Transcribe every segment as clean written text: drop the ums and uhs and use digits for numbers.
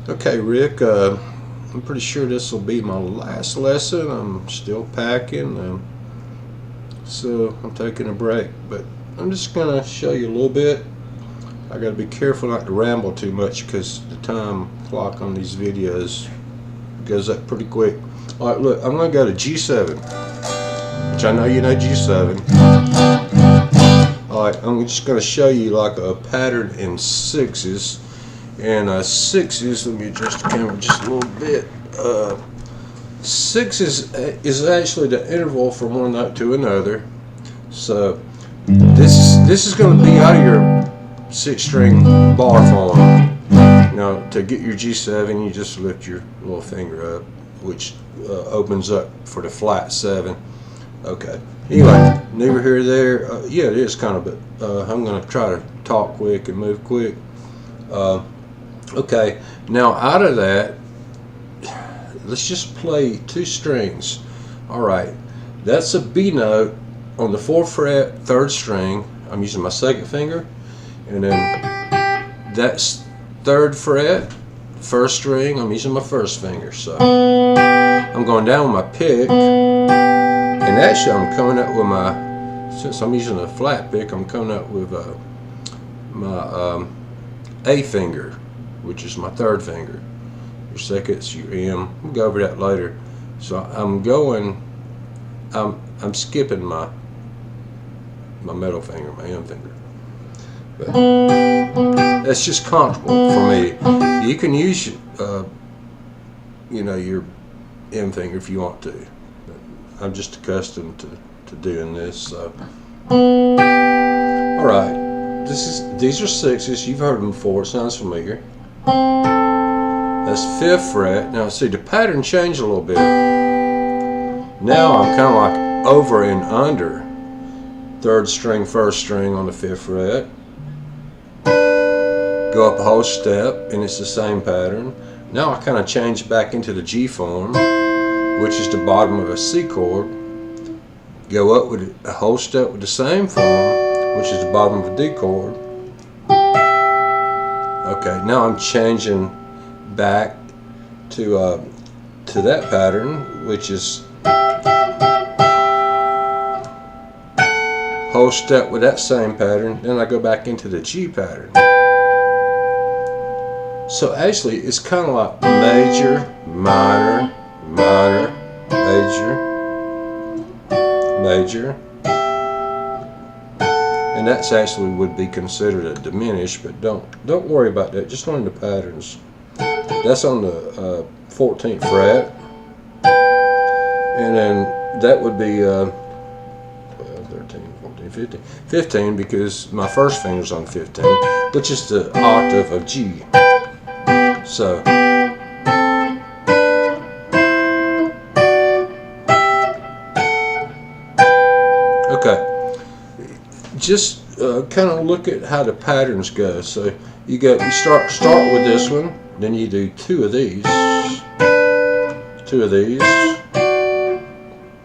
Okay, Rick, I'm pretty sure this will be my last lesson. I'm still packing, so I'm taking a break. But I'm just going to show you a little bit. I got to be careful not to ramble too much because the time clock on these videos goes up pretty quick. Alright, look, I'm going to go to G7, which I know you know G7. Alright, I'm just going to show you like a pattern in sixes. And sixes, let me adjust the camera just a little bit. Sixes is actually the interval from one note to another. So this is going to be out of your 6-string bar form. Now to get your G7, you just lift your little finger up, which opens up for the flat 7. Okay. Anyway, neither here nor there. Yeah, it is kind of, but I'm going to try to talk quick and move quick. Okay, now out of that, let's just play 2 strings. Alright, that's a B note on the 4th fret, 3rd string. I'm using my 2nd finger. And then that's 3rd fret, 1st string. I'm using my 1st finger. So I'm going down with my pick. And actually I'm coming up with my, since I'm using a flat pick, I'm coming up with my A finger, which is my 3rd finger. Your 2nd's your M. We'll go over that later. So I'm skipping my middle finger, my M finger. But that's just comfortable for me. You can use you know, your M finger if you want to. But I'm just accustomed to doing this. So all right, these are sixes. You've heard them before. It sounds familiar. That's 5th fret. Now see, the pattern changed a little bit. Now I'm kind of like over and under 3rd string, 1st string on the 5th fret. Go up a whole step, and it's the same pattern. Now I kind of change back into the G form, which is the bottom of a C chord. Go up with a whole step with the same form, which is the bottom of a D chord. Okay, now I'm changing back to that pattern, which is whole step with that same pattern. Then I go back into the G pattern. So actually, it's kind of like major, minor, minor, major, major. And that's actually would be considered a diminished, but don't worry about that. Just learn the patterns. That's on the 14th fret, and then that would be 13, 14, 15, 15 because my 1st finger's on 15, which is the octave of G. So okay, just kind of look at how the patterns go. So you start with this one, then you do 2 of these, 2 of these, 2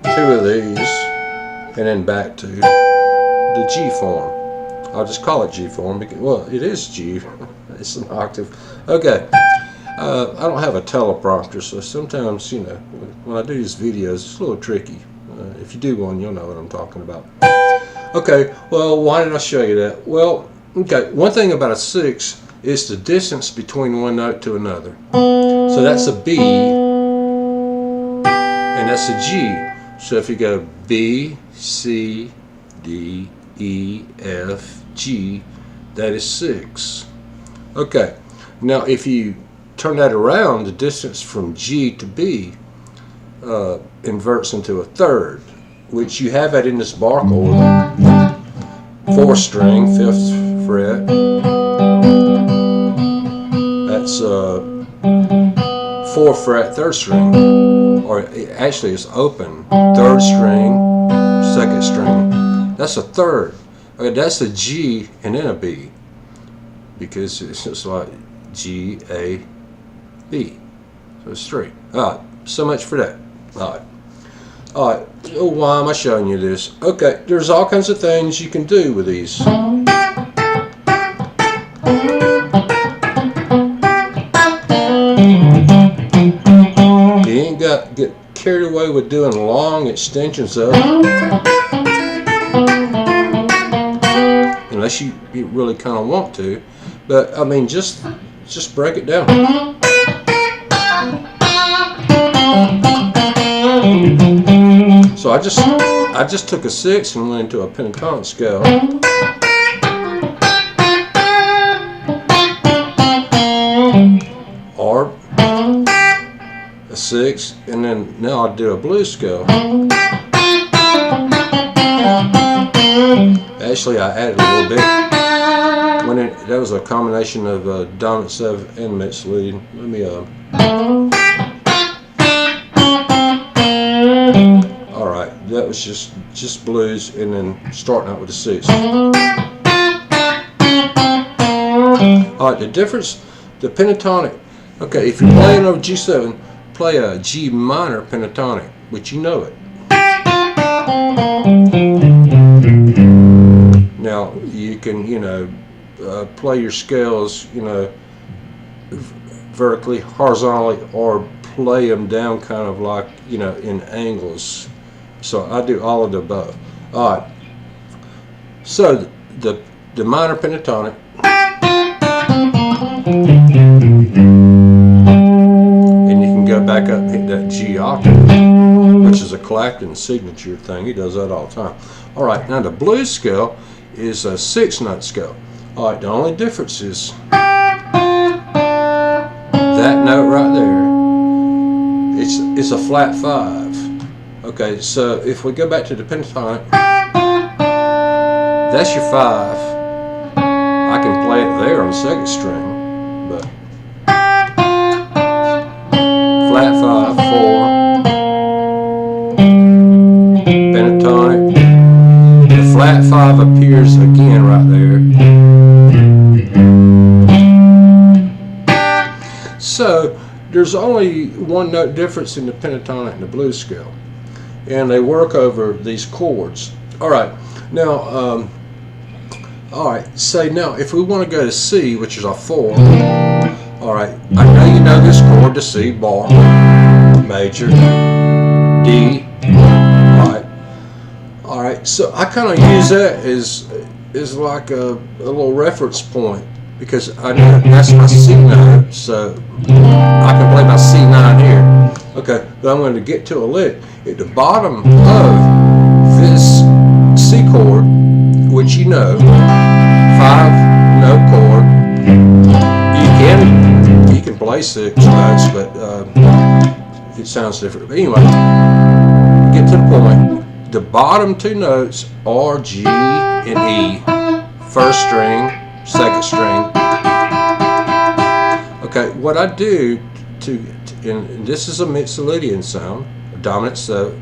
of these, and then back to the G form. I'll just call it G form because, well, it is G. It's an octave. Okay. I don't have a teleprompter, so sometimes, you know, when I do these videos, it's a little tricky. If you do one, you'll know what I'm talking about. Okay, well, why did I show you that? Well, okay, one thing about a 6 is the distance between one note to another. So that's a B, and that's a G. So if you go B, C, D, E, F, G, that is 6. Okay, now if you turn that around, the distance from G to B inverts into a 3rd, which you have that in this bar chord. 4th string, 5th fret. That's 4th fret, 3rd string, or actually it's open. 3rd string, 2nd string. That's a 3rd. Okay, that's a G and then a B, because it's just like G, A, B. So it's 3. Alright, so much for that. Alright, oh, why am I showing you this? Okay, there's all kinds of things you can do with these. carried away with doing long extensions of it, unless you really kind of want to. But I mean, just break it down. So I just took a 6 and went into a pentatonic scale. Or a 6, and then now I'll do a blues scale. Actually, I added a little bit. That was a combination of dominant 7 and mixolydian. Let me all right, that was just blues, and then starting out with a 6. All right, the difference, the pentatonic. Okay, if you're playing over G7, play a G minor pentatonic, which you know it. Now you can, play your scales, vertically, horizontally, or play them down kind of like, in angles. So I do all of the above. All right. So the minor pentatonic. And you can go back up and hit that G octave, which is a Clapton signature thing. He does that all the time. All right, now the blues scale is a 6-note scale. All right, the only difference is that note right there. It's a flat 5. Okay, so if we go back to the pentatonic, that's your 5. I can play it there on the 2nd string, but flat 5, 4, pentatonic. The flat 5 appears again right there. So there's only one note difference in the pentatonic and the blues scale, and they work over these chords. All right, now, say now if we want to go to C, which is a 4. All right, I know you know this chord, the C bar, major, D. All right. So I kind of use that as like a little reference point, because I know that's my C note, so I can play my C9 here. Okay, but I'm going to get to a lick at the bottom of this C chord, which 5-note chord. You can play 6 notes, but it sounds different. But anyway, get to the point. The bottom 2 notes are G and E, 1st string, 2nd string. Okay, what I do and this is a mixolydian sound, a dominant 7,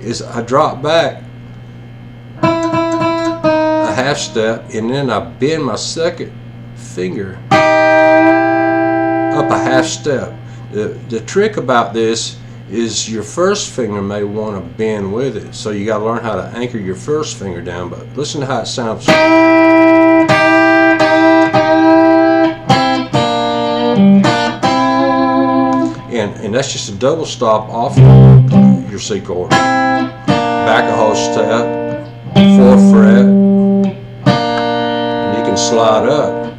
is I drop back a half step, and then I bend my 2nd finger up a half step. The trick about this is your 1st finger may want to bend with it, so you got to learn how to anchor your 1st finger down. But listen to how it sounds. And that's just a double stop off your C chord. Back a whole step, 4th fret, and you can slide up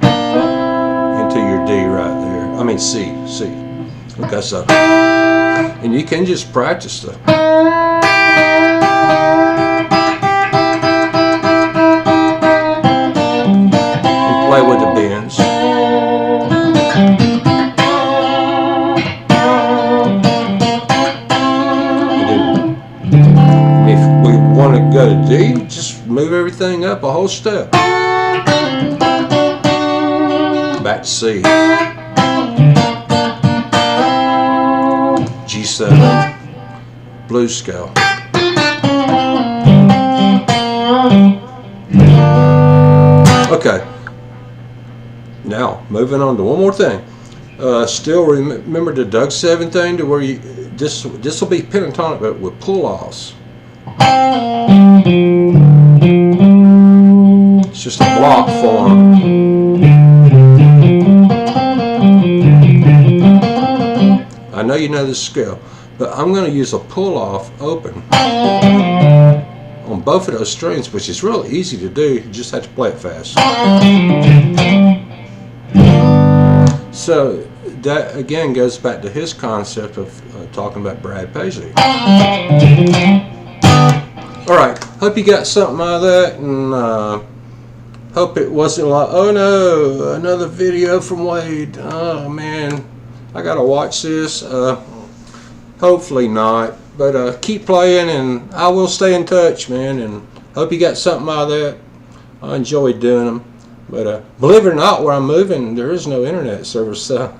into your D right there. I mean C. Okay, so, and you can just practice the. And play with the bends. Want to go to D, just move everything up a whole step. Back to C. G7, blues scale. Okay. Now, moving on to one more thing. Still remember the Doug 7 thing, to where this will be pentatonic, but with pull-offs. It's just a block form. I know you know this scale, But I'm going to use a pull-off open on both of those strings, which is really easy to do. You just have to play it fast. So that again goes back to his concept of talking about Brad Paisley. Alright, hope you got something out of that, and hope it wasn't like, oh no, another video from Wade. Oh man, I gotta watch this. Hopefully not, but keep playing, and I will stay in touch, man, and hope you got something out of that. I enjoy doing them, but believe it or not, where I'm moving, there is no internet service, so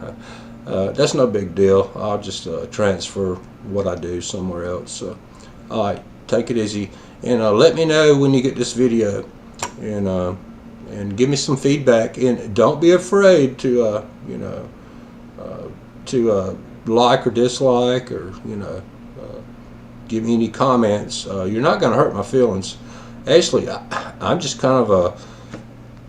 that's no big deal. I'll just transfer what I do somewhere else. So, alright, take it easy, and let me know when you get this video, and give me some feedback, and don't be afraid to like or dislike, or give me any comments. You're not going to hurt my feelings. Actually, I'm just kind of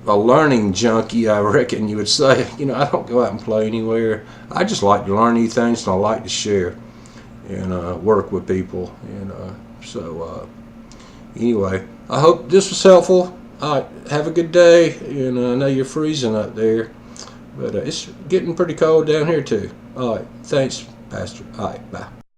a learning junkie, I reckon you would say. I don't go out and play anywhere. I just like to learn new things, and I like to share and work with people. So anyway, I hope this was helpful. All right, have a good day, and I know you're freezing up there, but it's getting pretty cold down here too. All right, thanks, Pastor. All right, bye.